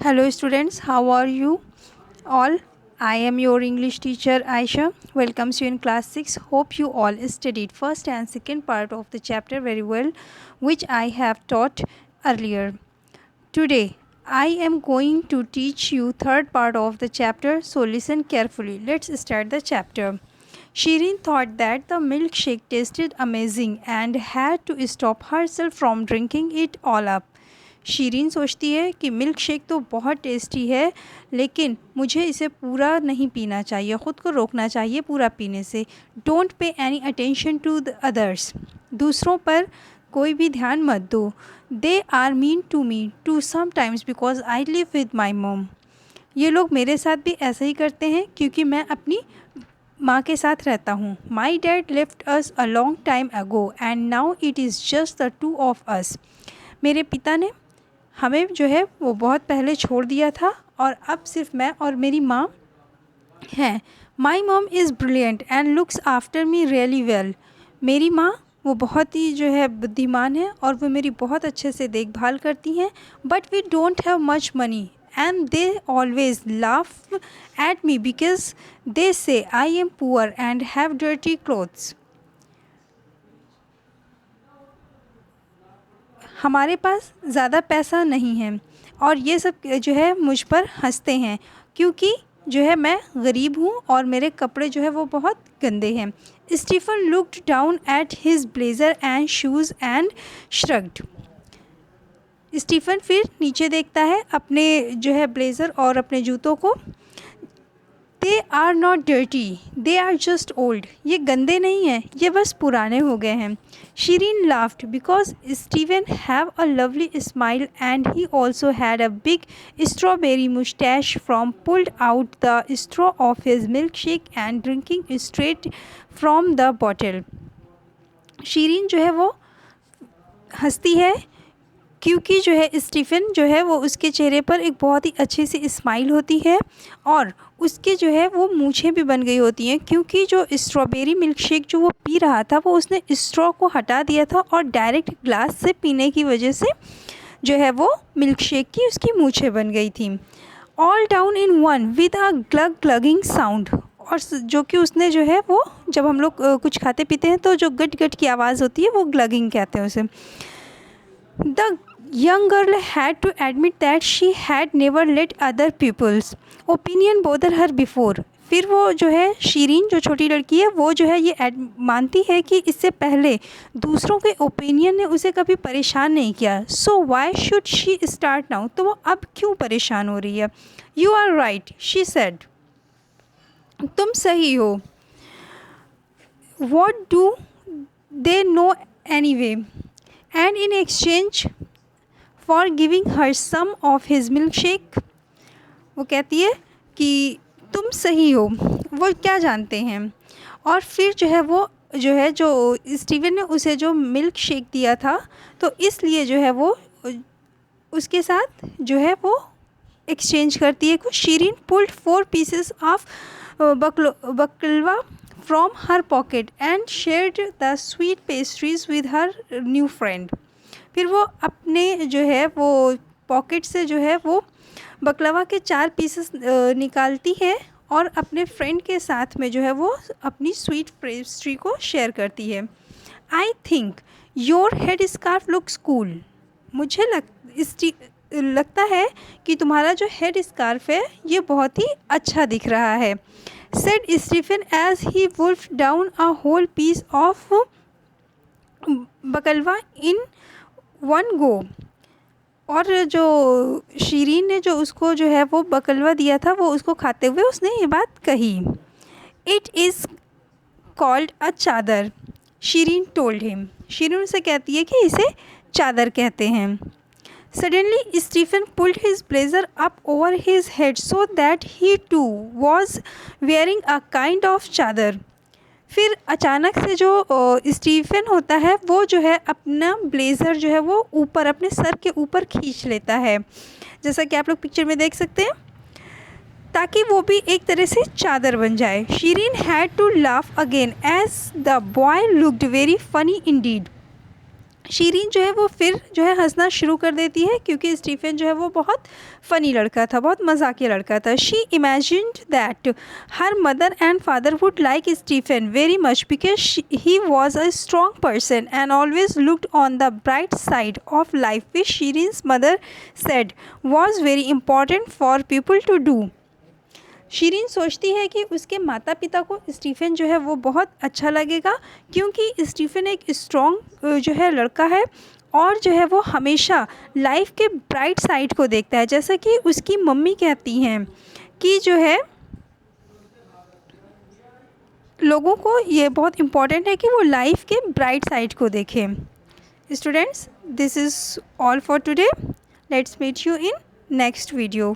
Hello students, how are you all? I am your English teacher Aisha. Welcomes you in class 6. Hope you all studied first and second part of the chapter very well, which I have taught earlier. Today I am going to teach you third part of the chapter, so listen carefully. Let's start the chapter. Shirin thought that the milkshake tasted amazing and had to stop herself from drinking it all up. Shireen सोचती है कि milk shake तो बहुत tasty है, लेकिन मुझे इसे पूरा नहीं पीना चाहिए, ख़ुद को रोकना चाहिए पूरा पीने से. Don't pay any attention to the others. दूसरों पर कोई भी ध्यान मत दो. They are mean to me too sometimes because I live with my mom. ये लोग मेरे साथ भी ऐसा ही करते हैं क्योंकि मैं अपनी माँ के साथ रहता हूँ. My dad left us a long time ago and now it is just the two of us. मेरे पिता ने हमें जो है वो बहुत पहले छोड़ दिया था और अब सिर्फ मैं और मेरी माँ हैं. My mom is brilliant and looks after me really well. मेरी माँ वो बहुत ही जो है बुद्धिमान है और वो मेरी बहुत अच्छे से देखभाल करती हैं. But we don't have much money and they always laugh at me because they say I am poor and have dirty clothes. हमारे पास ज़्यादा पैसा नहीं है और ये सब जो है मुझ पर हंसते हैं क्योंकि जो है मैं गरीब हूँ और मेरे कपड़े जो है वो बहुत गंदे हैं. Stephen looked down at his blazer and shoes and shrugged. Stephen फिर नीचे देखता है अपने जो है ब्लेज़र और अपने जूतों को. They are not dirty, they are just old. ये गंदे नहीं हैं, ये बस पुराने हो गए हैं. Shireen laughed because Steven have a lovely smile and he also had a big strawberry moustache from pulled out the straw of his milk shake and drinking straight from the bottle. Shireen जो है वो हंसती है क्योंकि जो है स्टीफन जो है वो उसके चेहरे पर एक बहुत ही अच्छी सी स्माइल होती है और उसके जो है वो मूछें भी बन गई होती हैं क्योंकि जो स्ट्रॉबेरी मिल्क शेक जो वो पी रहा था वो उसने स्ट्रॉ को हटा दिया था और डायरेक्ट ग्लास से पीने की वजह से जो है वो मिल्क शेक की उसकी मूछें बन गई थी. All down in one with a glug glugging sound. और जो कि उसने जो है वो जब हम लोग कुछ खाते पीते हैं तो जो गट गट की आवाज़ होती है वो ग्लगिंग कहते हैं उसे. The young girl had to admit that she had never let other people's opinion bother her before. फिर वो जो है शीरीन जो छोटी लड़की है वो जो है ये मानती है कि इससे पहले दूसरों के ओपिनियन ने उसे कभी परेशान नहीं किया. So why should she start now. तो वो अब क्यों परेशान हो रही है. You are right she said. तुम सही हो. What do they know anyway. And in exchange for giving her some of his milkshake, वो कहती है कि तुम सही हो, वो क्या जानते हैं. और फिर जो स्टीवन ने उसे जो मिल्क शेक दिया था तो इसलिए जो है वो उसके साथ जो है वो एक्सचेंज करती है कुछ. Shirin pulled 4 pieces of baklava from her pocket and shared the sweet pastries with her new friend. फिर वो अपने जो है वो पॉकेट से जो है वो बकलवा के 4 पीसेस निकालती है और अपने फ्रेंड के साथ में जो है वो अपनी स्वीट पेस्ट्री को शेयर करती है. I think your head scarf looks cool. मुझे लगता है कि तुम्हारा जो हेड स्कार्फ है ये बहुत ही अच्छा दिख रहा है. said Stephen as he wolfed down a whole piece of बकलवा in one go. और जो शीरीन ने जो उसको जो है वो बकलवा दिया था वो उसको खाते हुए उसने ये बात कही. It is called a चादर. Shireen told him. शीरीन उसे कहती है कि इसे चादर कहते हैं. Suddenly Stephen pulled his blazer up over his head so that he too was wearing a kind of चादर. फिर अचानक से जो स्टीफन होता है वो जो है अपना ब्लेज़र जो है वो ऊपर अपने सर के ऊपर खींच लेता है, जैसा कि आप लोग पिक्चर में देख सकते हैं, ताकि वो भी एक तरह से चादर बन जाए. Shireen had to laugh again as the boy looked very funny indeed. Shireen जो है वो फिर जो है हंसना शुरू कर देती है क्योंकि स्टीफ़न जो है वो बहुत फ़नी लड़का था, बहुत मजाकिया लड़का था। She imagined that her mother and father would like Stephen very much because he was a strong person and always looked on the bright side of life which Shirin's mother said was very important for people to do. Shirin सोचती है कि उसके माता पिता को Stephen जो है वो बहुत अच्छा लगेगा क्योंकि स्टीफ़न एक स्ट्रॉन्ग जो है लड़का है और जो है वो हमेशा लाइफ के ब्राइट साइड को देखता है। जैसा कि उसकी मम्मी कहती हैं कि जो है लोगों को ये बहुत इम्पॉर्टेंट है कि वो लाइफ के ब्राइट साइड को देखें। Students, this is all for today. Let's meet you in next video.